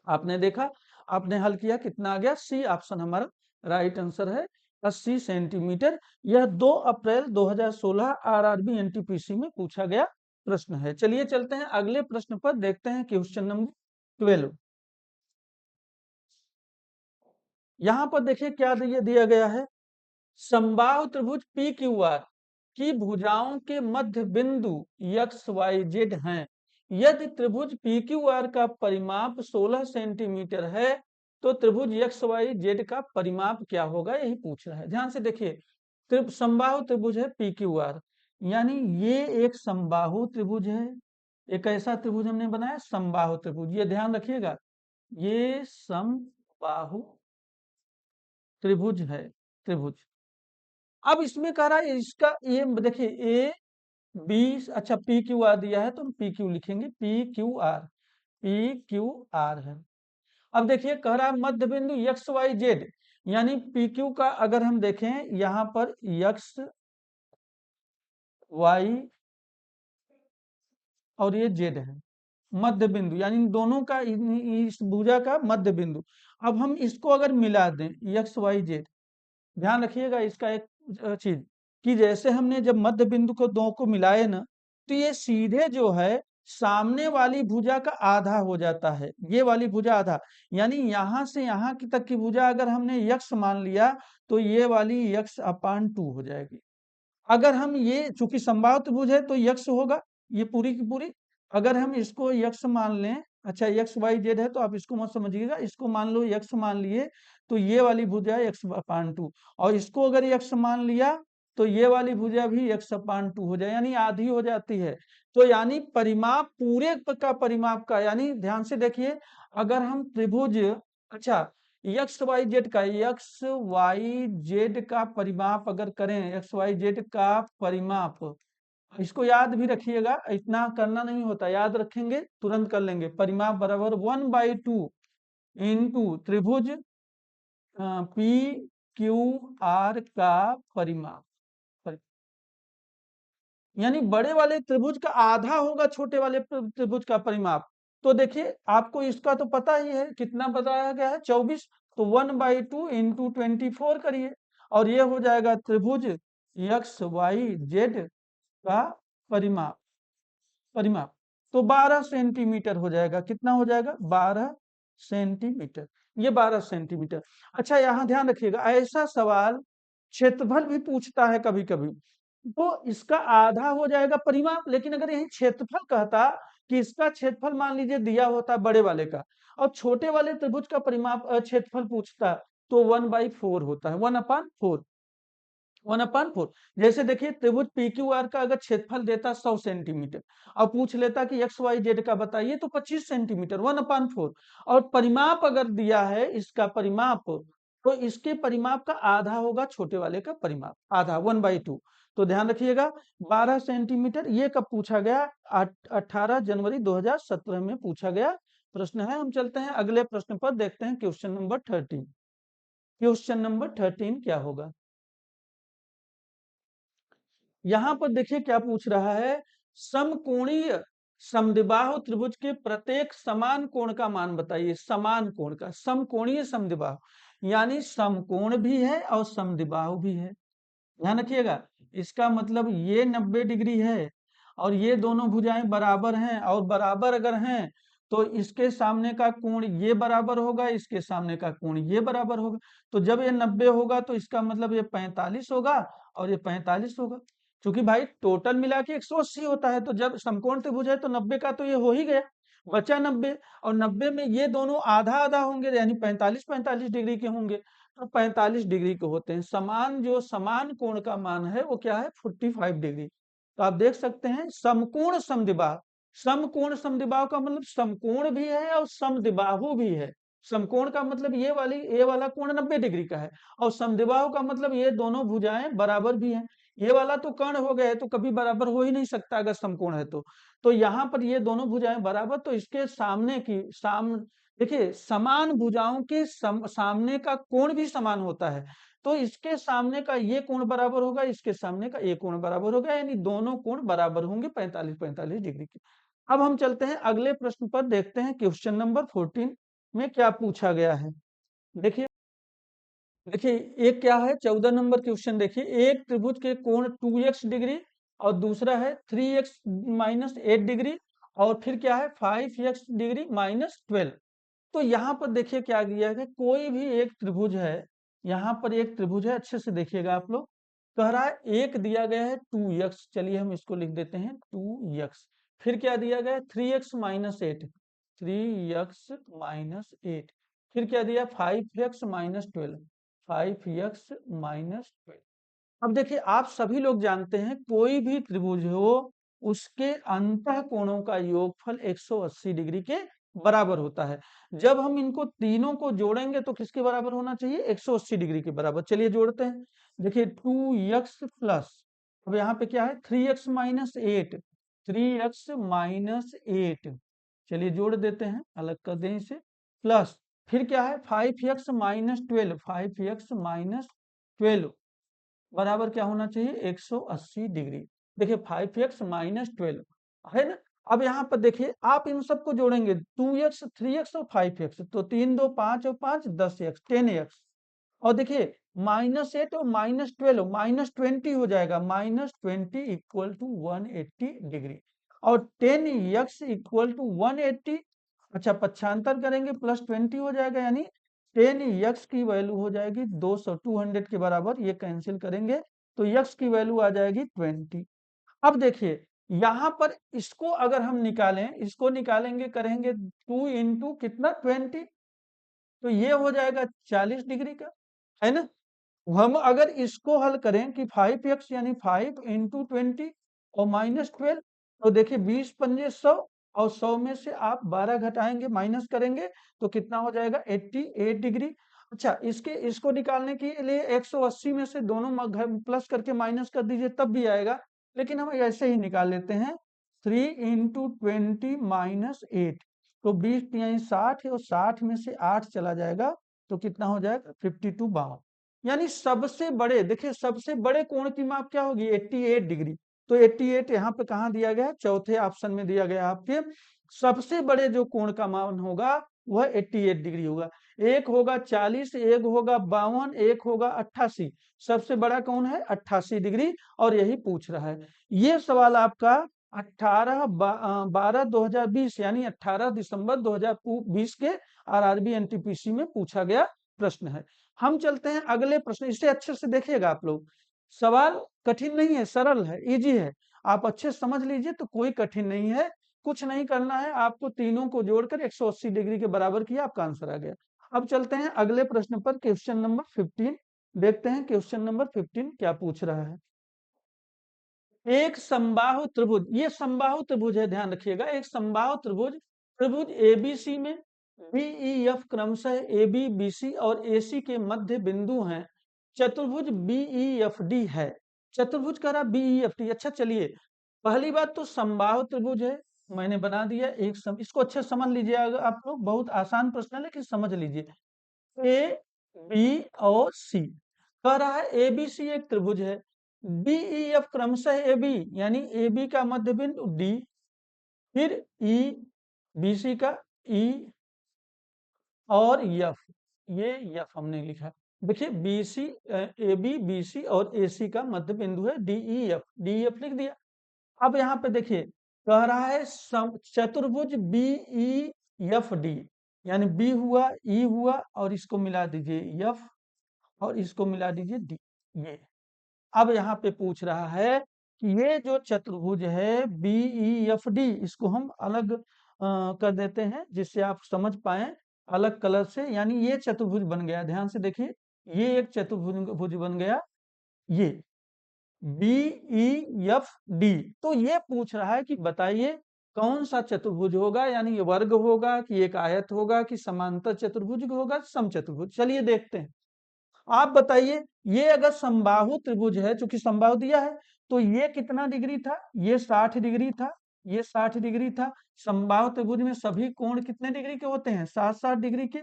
आपने देखा, आपने हल किया, कितना आ गया, सी ऑप्शन हमारा राइट आंसर है, 80 सेंटीमीटर। यह 2 अप्रैल 2016 आरआरबी एनटीपीसी में पूछा गया प्रश्न है। चलिए चलते हैं अगले प्रश्न पर, देखते हैं क्वेश्चन नंबर 12। यहां पर देखिए क्या दिया गया है, समबाहु त्रिभुज पी क्यू आर की भुजाओं के मध्य बिंदु एक्स वाई जेड हैं। यदि त्रिभुज पी क्यू आर का परिमाप 16 सेंटीमीटर है तो त्रिभुज एक्स वाई जेड का परिमाप क्या होगा, यही पूछ रहा है। ध्यान से देखिए, समबाहु त्रिभुज है पी क्यू आर, यानी ये एक समबाहु त्रिभुज है, एक ऐसा त्रिभुज हमने बनाया समबाहु त्रिभुज, ये ध्यान रखिएगा, ये समबाहु त्रिभुज है, त्रिभुज। अब इसमें कह रहा है इसका ये देखिए ए बी, अच्छा पी क्यू आर दिया है तो हम पी क्यू लिखेंगे, पी क्यू आर है। अब देखिए कह रहा है मध्य बिंदु एक्स वाई जेड, यानी पी क्यू का अगर हम देखें यहां पर एक्स वाई और ये जेड है मध्य बिंदु, यानी इन दोनों का इस भुजा का मध्य बिंदु। अब हम इसको अगर मिला दें एक्स वाई जेड, ध्यान रखिएगा इसका एक चीज, कि जैसे हमने जब मध्य बिंदु को दो को मिलाए ना, तो ये सीधे जो है सामने वाली भुजा का आधा हो जाता है, ये वाली भुजा आधा, यानी यहां से यहां की तक की भुजा अगर हमने यक्स मान लिया तो ये वाली x/2 हो जाएगी। अगर हम ये चूंकि समबाहु त्रिभुज है तो यक्स होगा ये पूरी की पूरी, अगर हम इसको यक्स मान लें, अच्छा एक्स वाई जेड है तो आप इसको मत समझिएगा, इसको मान लो यक्स मान लिए तो ये वाली भुजा x/2, और इसको अगर यक्स मान लिया तो ये वाली भुजा भी x/2 हो जाए, यानी आधी हो जाती है। तो यानी परिमाप पूरे का परिमाप का, यानी ध्यान से देखिए, अगर हम त्रिभुज, अच्छा एक्स वाई जेड का, एक्स वाई जेड का परिमाप अगर करें, एक्स वाई जेड का परिमाप, इसको याद भी रखिएगा, इतना करना नहीं होता, याद रखेंगे तुरंत कर लेंगे। परिमाप बराबर 1/2 इंटू त्रिभुज पी क्यू आर का परिमाप, यानी बड़े वाले त्रिभुज का आधा होगा छोटे वाले त्रिभुज का परिमाप। तो देखिए आपको इसका तो पता ही है, कितना बताया गया है 24, तो 1/2 इंटू 24 करिए, और ये हो जाएगा त्रिभुज एक्स वाई जेड का परिमाप, परिमाप तो 12 सेंटीमीटर हो जाएगा, कितना हो जाएगा 12 सेंटीमीटर, ये 12 सेंटीमीटर। अच्छा यहाँ ध्यान रखिएगा, ऐसा सवाल क्षेत्रफल भी पूछता है कभी कभी, तो इसका आधा हो जाएगा परिमाप, लेकिन अगर यही क्षेत्रफल कहता कि इसका क्षेत्रफल मान लीजिए दिया होता बड़े वाले का, और छोटे वाले त्रिभुज का परिमाप क्षेत्रफल पूछता तो 1/4 होता है, 1/4, 1/4। जैसे देखिए त्रिभुज पी क्यू आर का अगर क्षेत्रफल देता 100 सेंटीमीटर और पूछ लेता कि एक्स वाई जेड का बताइए तो 25 सेंटीमीटर, 1/4। और परिमाप अगर दिया है इसका परिमाप, तो इसके परिमाप का आधा होगा छोटे वाले का परिमाप, आधा 1/2। तो ध्यान रखिएगा 12 सेंटीमीटर, ये कब पूछा गया, 18 जनवरी 2017 में पूछा गया प्रश्न है। हम चलते हैं अगले प्रश्न पर, देखते हैं क्वेश्चन नंबर 13। क्वेश्चन नंबर 13 क्या होगा, यहां पर देखिए क्या पूछ रहा है, समकोणीय समद्विबाहु त्रिभुज के प्रत्येक समान कोण का मान बताइए, समान कोण का, समकोणीय समद्विबाहु यानी समकोण भी है और समद्विबाहु भी है। ध्यान रखिएगा, इसका मतलब ये 90 डिग्री है और ये दोनों भुजाएं बराबर हैं, और बराबर अगर हैं तो इसके सामने का कोण ये बराबर होगा, इसके सामने का कोण ये बराबर होगा। तो जब ये 90 होगा तो इसका मतलब ये 45 होगा और ये 45 होगा। क्योंकि भाई टोटल मिला के 180 होता है, तो जब समकोण त्रिभुज है तो 90 का तो ये हो ही गया, बचा 90। और 90 में ये दोनों आधा आधा होंगे, यानी 45 45 डिग्री के होंगे, तो 45 डिग्री के होते हैं। समान जो समान कोण का मान है वो क्या है, 45 डिग्री। तो आप देख सकते हैं समकोण समद्विबाहु। समकोण समद्विबाहु का मतलब समकोण भी है और समद्विबाहु भी है। समकोण का मतलब ये वाला कोण 90 डिग्री का है, और समद्विबाहु का मतलब ये दोनों भुजाएं बराबर भी हैं। ये वाला तो कर्ण हो गए, तो कभी बराबर हो ही नहीं सकता अगर समकोण है तो यहाँ पर ये दोनों भुजाएं बराबर, तो इसके सामने की देखिए समान भुजाओं के सामने का कोण भी समान होता है, तो इसके सामने का ये कोण बराबर होगा, इसके सामने का ये कोण बराबर होगा, यानी दोनों कोण बराबर होंगे 45 45 डिग्री के। अब हम चलते हैं अगले प्रश्न पर, देखते हैं क्वेश्चन नंबर 14 में क्या पूछा गया है। देखिए देखिए एक क्या है, 14 नंबर क्वेश्चन देखिए, एक त्रिभुज के कोण 2x डिग्री और दूसरा है 3x माइनस 8 डिग्री, और फिर क्या है 5x डिग्री माइनस 12। तो यहाँ पर देखिए क्या दिया है, कोई भी एक त्रिभुज है, यहाँ पर एक त्रिभुज है, अच्छे से देखिएगा आप लोग। कह रहा है एक दिया गया है 2x, चलिए हम इसको लिख देते हैं 2x। फिर क्या दिया गया है 3x माइनस 8, 3x माइनस 8। फिर क्या दिया 5x माइनस 12, 5x माइनस 12। अब देखिए आप सभी लोग जानते हैं कोई भी त्रिभुज हो उसके अंतः कोणों का योगफल 180 डिग्री के बराबर होता है। जब हम इनको तीनों को जोड़ेंगे तो किसके बराबर होना चाहिए, 180 डिग्री के बराबर। चलिए जोड़ते हैं, देखिए 2x प्लस, अब यहाँ पे क्या है 3x माइनस 8, 3x माइनस 8। चलिए जोड़ देते हैं, अलग कर दें इसे, प्लस फिर क्या है 5x माइनस 12, 5x माइनस 12 बराबर क्या होना चाहिए, 180 डिग्री। देखिए 5x माइनस 12 है ना। अब यहाँ पर देखिए आप इन सबको जोड़ेंगे, 2x 3x और 5x, तो 3 2 5 और 5 10x 10x। और देखिए -8 और -12 -20 हो जाएगा, -20 इक्वल टू 180 डिग्री, और 10x इक्वल टू 180। अच्छा पक्षांतर करेंगे +20 हो जाएगा, यानी 10x की वैल्यू हो जाएगी 200, 200 के बराबर। ये कैंसिल करेंगे तो x की वैल्यू आ जाएगी 20। अब देखिए यहाँ पर इसको अगर हम निकालें, इसको निकालेंगे, करेंगे 2 इंटू कितना 20, तो ये हो जाएगा 40 डिग्री का, है ना। हम अगर इसको हल करें कि 5x यानी 5 इंटू 20 और -12, तो देखिए 20 पंजे 100, और 100 में से आप 12 घटाएंगे, माइनस करेंगे, तो कितना हो जाएगा 88 डिग्री। अच्छा इसको निकालने के लिए 180 में से दोनों प्लस करके माइनस कर दीजिए, तब भी आएगा, लेकिन हम ऐसे ही निकाल लेते हैं। 3 इंटू 20 माइनस 8, तो 20 यानी 60 है, और 60 में से 8 चला जाएगा तो कितना हो जाएगा 52 52। यानी सबसे बड़े, देखिए सबसे बड़े कोण की माप क्या होगी 88 डिग्री। तो 88 यहाँ पे कहाँ दिया गया है, चौथे ऑप्शन में दिया गया आपके। सबसे बड़े जो कोण का मान होगा वह 88 डिग्री होगा। एक होगा 40, एक होगा 52, एक होगा 88। सबसे बड़ा कौन है 88 डिग्री, और यही पूछ रहा है। ये सवाल आपका 18/12/2020 यानी 18 दिसंबर 2020 के आरआरबी एनटीपीसी में पूछा गया प्रश्न है। हम चलते हैं अगले प्रश्न, इसे अच्छे से देखिएगा आप लोग। सवाल कठिन नहीं है, सरल है, इजी है, आप अच्छे से समझ लीजिए तो कोई कठिन नहीं है। कुछ नहीं करना है आपको, तीनों को जोड़कर 180 डिग्री के बराबर किया, आपका आंसर आ गया। अब चलते हैं अगले प्रश्न पर, क्वेश्चन नंबर 15। देखते हैं क्वेश्चन नंबर 15 क्या पूछ रहा है। एक समबाहु त्रिभुज, ये समबाहु त्रिभुज है, ध्यान रखिएगा, एक समबाहु त्रिभुज, त्रिभुज एबीसी में बीईएफ क्रमशः एबी बीसी और एसी के मध्य बिंदु हैं। चतुर्भुज बीईएफडी है। चतुर्भुज कह रहा बीईएफडी। अच्छा चलिए, पहली बात तो समबाहु त्रिभुज है, मैंने बना दिया एक इसको अच्छे से समझ लीजिए आप लोग, बहुत आसान प्रश्न है लेकिन समझ लीजिए। ए बी और सी, कह रहा है एबीसी एक त्रिभुज है, बीईएफ क्रमशः एबी यानी एबी का मध्य बिंदु डी, फिर ई बीसी का ई, और यफ, ये यफ हमने लिखा। देखिए BC, A B B C और ए सी का मध्य बिंदु है डी ई एफ लिख दिया। अब यहाँ पे देखिए कह रहा है चतुर्भुज बी ई एफ डी, यानी बी हुआ, ई हुआ और इसको मिला दीजिए एफ और इसको मिला दीजिए डी। ये अब यहाँ पे पूछ रहा है कि ये जो चतुर्भुज है बी ई एफ डी, इसको हम अलग कर देते हैं जिससे आप समझ पाए अलग कलर से। यानी ये चतुर्भुज बन गया, ध्यान से देखिए, ये एक चतुर्भुज बन गया, ये बी ई एफ डी। तो ये पूछ रहा है कि बताइए कौन सा चतुर्भुज होगा, यानी ये वर्ग होगा कि एक आयत होगा कि समांतर चतुर्भुज होगा, समचतुर्भुज। चलिए देखते हैं। आप बताइए, ये अगर समबाहु त्रिभुज है, चूंकि समबाहु दिया है, तो ये कितना डिग्री था, ये 60 डिग्री था, ये 60 डिग्री था। समबाहु त्रिभुज में सभी कोण कितने डिग्री के होते हैं, 60-60 डिग्री के।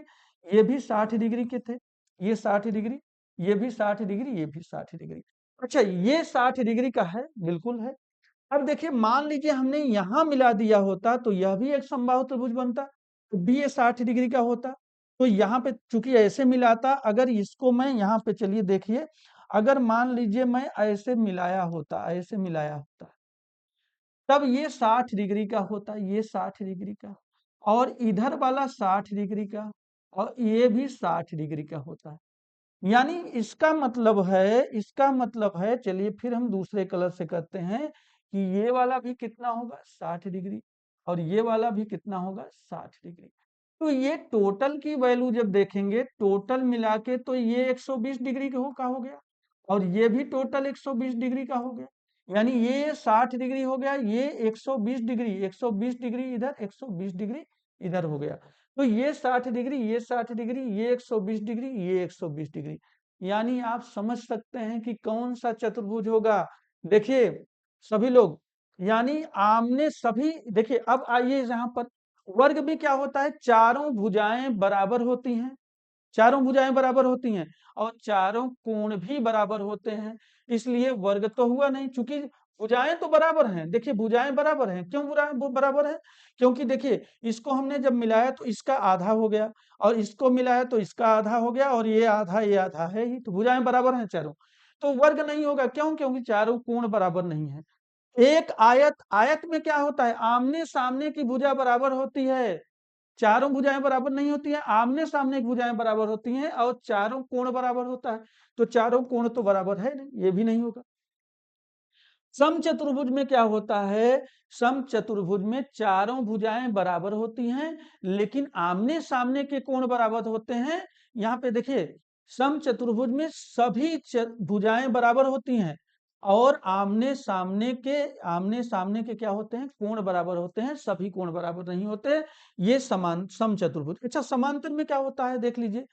ये भी 60 डिग्री के थे, ये 60 डिग्री, ये भी 60 डिग्री, ये भी 60 डिग्री। अच्छा, ये 60 डिग्री का है, बिल्कुल है। अब देखिए, मान लीजिए हमने यहां मिला दिया होता तो यह भी एक समबाहु त्रिभुज बनता, तो भी ये 60 डिग्री का होता। तो यहाँ पे चूंकि ऐसे मिलाता, अगर इसको मैं यहाँ पे, चलिए देखिए, अगर मान लीजिए मैं ऐसे मिलाया होता, ऐसे मिलाया होता, तब ये 60 डिग्री का होता, ये 60 डिग्री का, और इधर वाला 60 डिग्री का, और ये भी 60 डिग्री का होता है। यानी इसका मतलब है, चलिए फिर हम दूसरे कलर से करते हैं कि ये वाला भी कितना होगा, 60 डिग्री, और ये वाला भी कितना होगा, 60 डिग्री। तो ये टोटल की वैल्यू जब देखेंगे, टोटल मिला के, तो ये 120 डिग्री का हो गया, और ये भी टोटल 120 डिग्री का हो गया। यानी ये 60 डिग्री हो गया, ये 120 डिग्री, 120 डिग्री इधर, 120 डिग्री इधर हो गया। तो ये 60 डिग्री, ये 60 डिग्री, ये 120 डिग्री, ये 120 डिग्री। यानी आप समझ सकते हैं कि कौन सा चतुर्भुज होगा। देखिए सभी लोग, यानी आमने सभी, देखिए अब आइए यहाँ पर, वर्ग भी क्या होता है, चारों भुजाएं बराबर होती हैं, चारों भुजाएं बराबर होती हैं, और चारों कोण भी बराबर होते हैं। इसलिए वर्ग तो हुआ नहीं, चूंकि भुजाएं तो बराबर हैं। देखिए भुजाएं बराबर हैं, क्यों बराबर है, क्योंकि देखिए इसको हमने जब मिलाया तो इसका आधा हो गया, और इसको मिलाया तो इसका आधा हो गया, और ये आधा है ही, तो भुजाएं बराबर हैं चारों। तो वर्ग नहीं होगा, क्यों, क्योंकि चारों कोण बराबर नहीं है। एक आयत, आयत में क्या होता है, आमने सामने की भुजा बराबर होती है, चारों भुजाएं बराबर नहीं होती हैं, आमने सामने की भुजाएं बराबर होती हैं, और चारों कोण बराबर होता है। तो चारों कोण तो बराबर है नहीं, ये भी नहीं होगा। समचतुर्भुज में क्या होता है, समचतुर्भुज में चारों भुजाएं बराबर होती हैं, लेकिन आमने सामने के कोण बराबर होते हैं। यहाँ पे देखिए, समचतुर्भुज में सभी भुजाएं बराबर होती हैं, और आमने सामने के क्या होते हैं, कोण बराबर होते हैं, सभी कोण बराबर नहीं होते। ये समान समचतुर्भुज। अच्छा, समांतर में क्या होता है, देख लीजिए,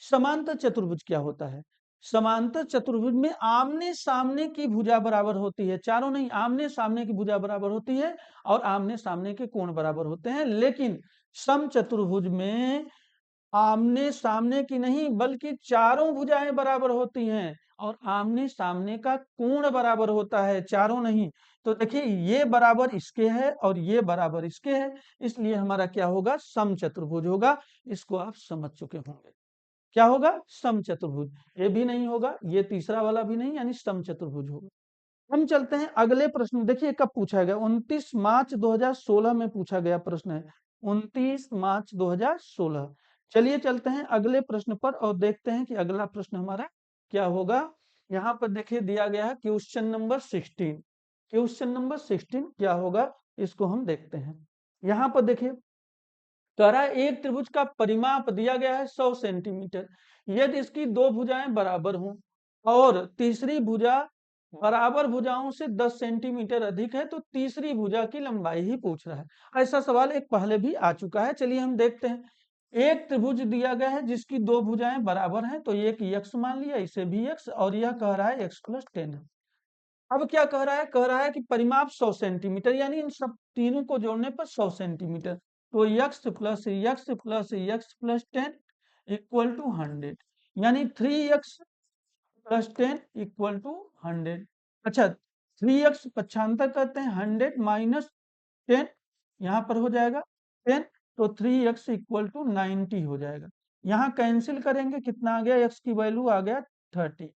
समांतर चतुर्भुज क्या होता है। समांतर चतुर्भुज में आमने सामने की भुजा बराबर होती है, चारों नहीं, आमने सामने की भुजा बराबर होती है, और आमने सामने के कोण बराबर होते हैं। लेकिन सम चतुर्भुज में आमने सामने की नहीं, बल्कि चारों भुजाएं बराबर होती हैं, और आमने सामने का कोण बराबर होता है, चारों नहीं। तो देखिए, ये बराबर इसके है और ये बराबर इसके है, इसलिए हमारा क्या होगा, सम चतुर्भुज होगा। इसको आप समझ चुके होंगे, क्या होगा, समचतुर्भुज। ये भी नहीं होगा, ये तीसरा वाला भी नहीं, यानी समचतुर्भुज होगा। हम चलते हैं अगले प्रश्न। देखिए कब पूछा गया, 29 मार्च 2016 में पूछा गया प्रश्न है, 29 मार्च 2016। चलिए चलते हैं अगले प्रश्न पर और देखते हैं कि अगला प्रश्न हमारा क्या होगा। यहाँ पर देखिए दिया गया है क्वेश्चन नंबर 16। क्वेश्चन नंबर 16 क्या होगा, इसको हम देखते हैं। यहाँ पर देखिए कह रहा है एक त्रिभुज का परिमाप दिया गया है 100 सेंटीमीटर, यदि इसकी दो भुजाएं बराबर हों और तीसरी भुजा बराबर भुजाओं से 10 सेंटीमीटर अधिक है, तो तीसरी भुजा की लंबाई ही पूछ रहा है। ऐसा सवाल एक पहले भी आ चुका है, चलिए हम देखते हैं। एक त्रिभुज दिया गया है जिसकी दो भुजाएं बराबर हैं, तो एक यक्स मान लिया, इसे भी यक्स, और यह कह रहा है x+10 है। अब क्या कह रहा है, कह रहा है कि परिमाप 100 सेंटीमीटर, यानी इन सब तीनों को जोड़ने पर 100 सेंटीमीटर। तो x+10 इक्वल टू 100, यानी 3x+10 इक्वल टू 100। अच्छा, 3x पक्षांतर करते हैं, 100 माइनस 10, यहाँ पर हो जाएगा 10, तो 3x इक्वल टू 90 हो जाएगा। यहाँ कैंसिल करेंगे, कितना आ गया, x की वैल्यू आ गया 30।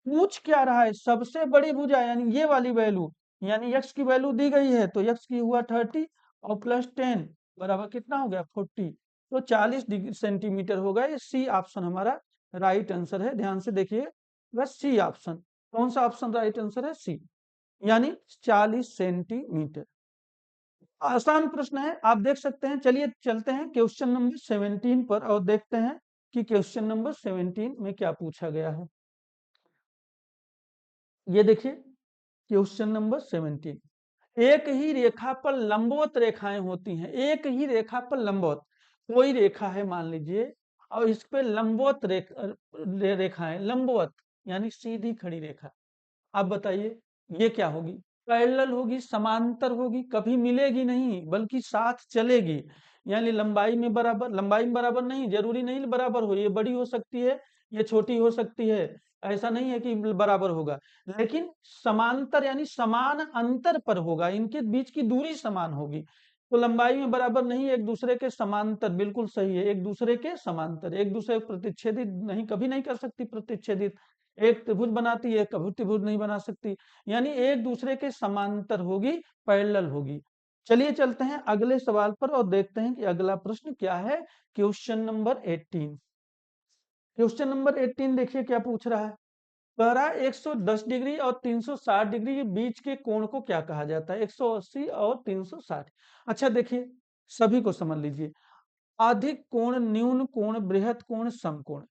पूछ क्या रहा है, सबसे बड़ी भुजा यानी ये वाली वैल्यू, यानी x की वैल्यू दी गई है तो x की हुआ 30 और प्लस 10 बराबर कितना हो गया 40, तो 40 डिग्री सेंटीमीटर होगा। ये सी ऑप्शन हमारा राइट आंसर है। ध्यान से देखिए, बस सी ऑप्शन, कौन सा ऑप्शन राइट आंसर है, सी, यानी 40 सेंटीमीटर। आसान प्रश्न है, आप देख सकते हैं। चलिए चलते हैं क्वेश्चन नंबर 17 पर और देखते हैं कि क्वेश्चन नंबर 17 में क्या पूछा गया है। ये देखिए क्वेश्चन नंबर 17, एक ही रेखा पर लंबवत रेखाएं होती हैं, एक ही रेखा पर लंबवत, कोई रेखा है मान लीजिए और इस पे लंबवत रेखाएं, लंबवत यानी सीधी खड़ी रेखा। आप बताइए ये क्या होगी, पैरेलल होगी, समांतर होगी, कभी मिलेगी नहीं बल्कि साथ चलेगी, यानी लंबाई में बराबर नहीं, जरूरी नहीं बराबर हो, ये बड़ी हो सकती है, ये छोटी हो सकती है, ऐसा नहीं है कि बराबर होगा, लेकिन समांतर यानी समान अंतर पर होगा, इनके बीच की दूरी समान होगी। तो लंबाई में बराबर नहीं, एक दूसरे के समांतर, बिल्कुल सही है, एक दूसरे के समांतर, एक दूसरे को प्रतिच्छेदित नहीं, कभी नहीं कर सकती प्रतिच्छेदित, एक त्रिभुज बनाती है, कभी त्रिभुज नहीं बना सकती, यानी एक दूसरे के समांतर होगी, पैरेलल होगी। चलिए चलते हैं अगले सवाल पर और देखते हैं कि अगला प्रश्न क्या है। क्वेश्चन नंबर 18, क्वेश्चन नंबर 18 देखिए क्या पूछ रहा है। कह रहा है 110 डिग्री और 360 डिग्री के बीच के कोण को क्या कहा जाता है, 180 और 360। अच्छा देखिए, सभी को समझ लीजिए, अधिक कोण, न्यून कोण, बृहत कोण, समकोण।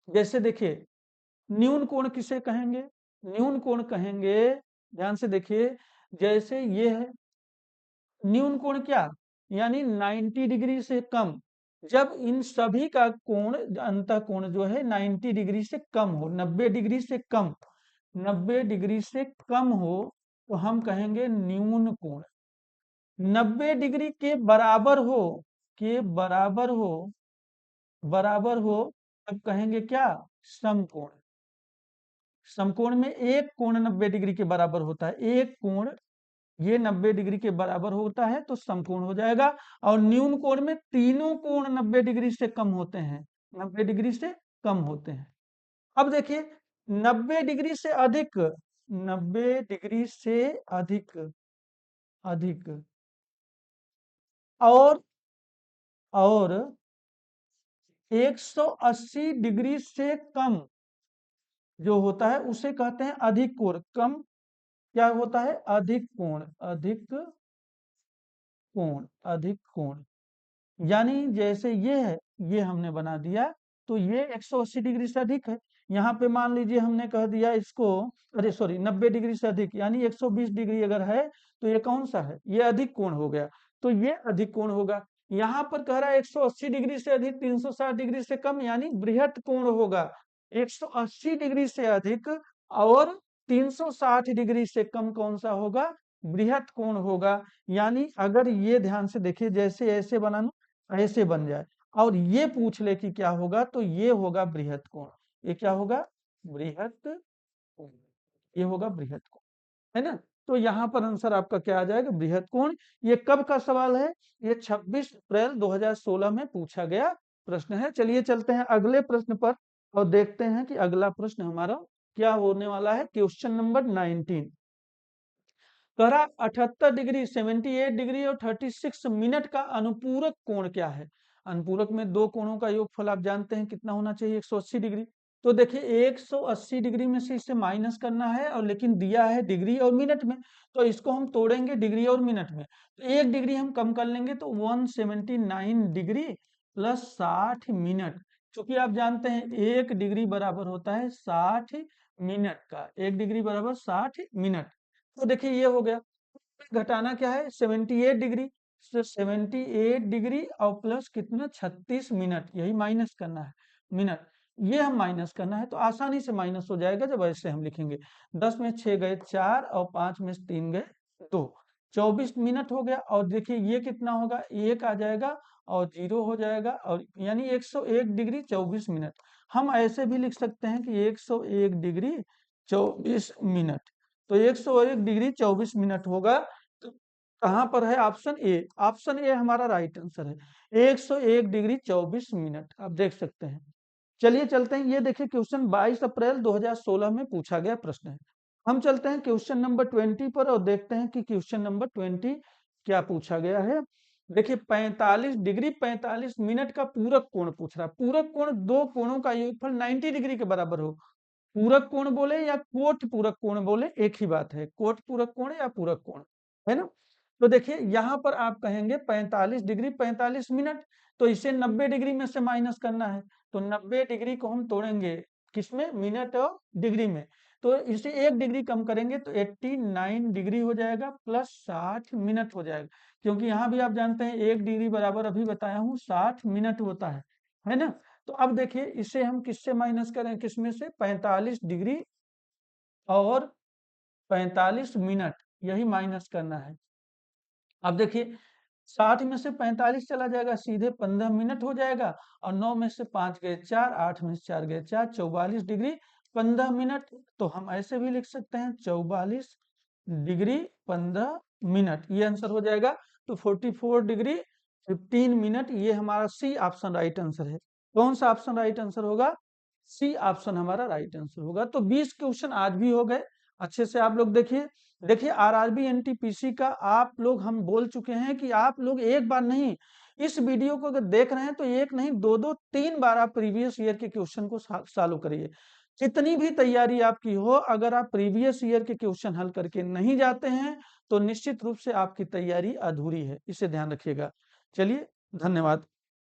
जैसे देखिए, न्यून कोण किसे कहेंगे, न्यून कोण कहेंगे, ध्यान से देखिए, जैसे ये है न्यून कोण, क्या यानी 90 डिग्री से कम, जब इन सभी का कोण, अंतः कोण जो है 90 डिग्री से कम हो, 90 डिग्री से कम, 90 डिग्री से कम हो तो हम कहेंगे न्यून कोण। 90 डिग्री के बराबर हो, के बराबर हो तब कहेंगे क्या, समकोण। समकोण में एक कोण 90 डिग्री के बराबर होता है, एक कोण ये 90 डिग्री के बराबर होता है तो समकोण हो जाएगा। और न्यून कोण में तीनों कोण 90 डिग्री से कम होते हैं, 90 डिग्री से कम होते हैं। अब देखिए 90 डिग्री से अधिक, 90 डिग्री से अधिक, अधिक और 180 डिग्री से कम जो होता है उसे कहते हैं अधिक कोण। कम क्या होता है, अधिक कोण, अधिक कोण, अधिक कोण, यानी जैसे ये है, ये हमने बना दिया तो ये 180 डिग्री से अधिक है। यहाँ पे मान लीजिए हमने कह दिया इसको, अरे सॉरी 90 डिग्री से अधिक यानी 120 डिग्री अगर है तो ये कौन सा है, ये अधिक कोण हो गया, तो ये अधिक कोण होगा। यहाँ पर कह रहा है 180 डिग्री से अधिक 360 डिग्री से कम यानी बृहत कोण होगा। 180 डिग्री से अधिक और 360 डिग्री से कम कौन सा होगा, बृहत कोण होगा। यानी अगर ये ध्यान से देखिए, जैसे ऐसे बनाना ऐसे बन जाए और ये पूछ ले कि क्या होगा तो ये होगा बृहत कोण, ये क्या होगा, बृहत कोण, ये होगा बृहत कोण, है ना। तो यहाँ पर आंसर आपका क्या आ जाएगा, बृहत कोण। ये कब का सवाल है, ये 26 अप्रैल 2016 में पूछा गया प्रश्न है। चलिए चलते हैं अगले प्रश्न पर और देखते हैं कि अगला प्रश्न हमारा क्या होने वाला है। क्वेश्चन नंबर 19 कह रहा 78 डिग्री, 78 डिग्री और 36 मिनट का अनुपूरक कोण क्या है। अनुपूरक में दो कोणों का योगफल आप जानते हैं कितना होना चाहिए, 180 डिग्री। तो देखिए 180 डिग्री में से इसे माइनस करना है और लेकिन दिया है डिग्री और मिनट में, तो इसको हम तोड़ेंगे डिग्री और मिनट में, तो एक डिग्री हम कम कर लेंगे तो 179 डिग्री प्लस 60 मिनट। क्योंकि आप जानते हैं एक डिग्री बराबर होता है 60 मिनट का, एक डिग्री बराबर 60 मिनट। तो देखिए ये हो गया, घटाना क्या है 78 डिग्री, तो 78 डिग्री और प्लस कितना 36 मिनट, यही माइनस करना है मिनट, ये हम माइनस करना है तो आसानी से माइनस हो जाएगा जब ऐसे हम लिखेंगे। 10 में 6 गए 4 और 5 में 3 गए 2, 24 मिनट हो गया। और देखिए ये कितना होगा, एक आ जाएगा और जीरो हो जाएगा, और यानी 101 डिग्री 24 मिनट। हम ऐसे भी लिख सकते हैं कि 101 डिग्री 24 मिनट, तो 101 डिग्री 24 मिनट होगा। तो कहाँ पर है? Option A. ऑप्शन ए हमारा राइट आंसर है। 101 डिग्री 24 मिनट आप देख सकते हैं। चलिए चलते हैं, ये देखिए क्वेश्चन 22 अप्रैल 2016 में पूछा गया प्रश्न है। हम चलते हैं क्वेश्चन नंबर 20 पर और देखते हैं कि क्वेश्चन नंबर 20 क्या पूछा गया है। देखिए 45 डिग्री 45 मिनट का पूरक कोण पूछ रहा है। पूरक कोण दो कोणों का योगफल 90 डिग्री के बराबर हो। पूरक कोण बोले या कोट पूरक कोण बोले एक ही बात है, कोट पूरक कोण या पूरक कोण, है ना। तो देखिए यहाँ पर आप कहेंगे 45 डिग्री 45 मिनट, तो इसे 90 डिग्री में से माइनस करना है। तो 90 डिग्री को हम तोड़ेंगे किसमें? मिनट और डिग्री में। तो इसे 1 डिग्री कम करेंगे तो 89 डिग्री हो जाएगा प्लस 60 मिनट हो जाएगा, क्योंकि यहाँ भी आप जानते हैं 1 डिग्री बराबर अभी बताया हूँ 60 मिनट होता है ना। तो अब देखिए इसे हम किससे माइनस करें? किसमें से? 45 डिग्री और 45 मिनट, यही माइनस करना है। अब देखिए 60 में से 45 चला जाएगा, सीधे 15 मिनट हो जाएगा। और 9 में से 5 गए 4, 8 में से 4 गए 4, 44 डिग्री 15 मिनट। तो हम ऐसे भी लिख सकते हैं 44 डिग्री 15 मिनट, ये आंसर हो जाएगा। तो 44 डिग्री 15 मिनट, ये हमारा सी ऑप्शन राइट आंसर है। कौन सा ऑप्शन राइट आंसर होगा? सी ऑप्शन हमारा राइट आंसर होगा। तो 20 क्वेश्चन आज भी हो गए। अच्छे से आप लोग देखिए। देखिए आरआरबी एनटीपीसी का आप लोग, हम बोल चुके हैं कि आप लोग एक बार नहीं, इस वीडियो को अगर देख रहे हैं तो एक नहीं दो दो तीन बार आप प्रीवियस ईयर के क्वेश्चन को सॉल्व करिए। जितनी भी तैयारी आपकी हो, अगर आप प्रीवियस ईयर के क्वेश्चन हल करके नहीं जाते हैं तो निश्चित रूप से आपकी तैयारी अधूरी है, इसे ध्यान रखिएगा। चलिए, धन्यवाद।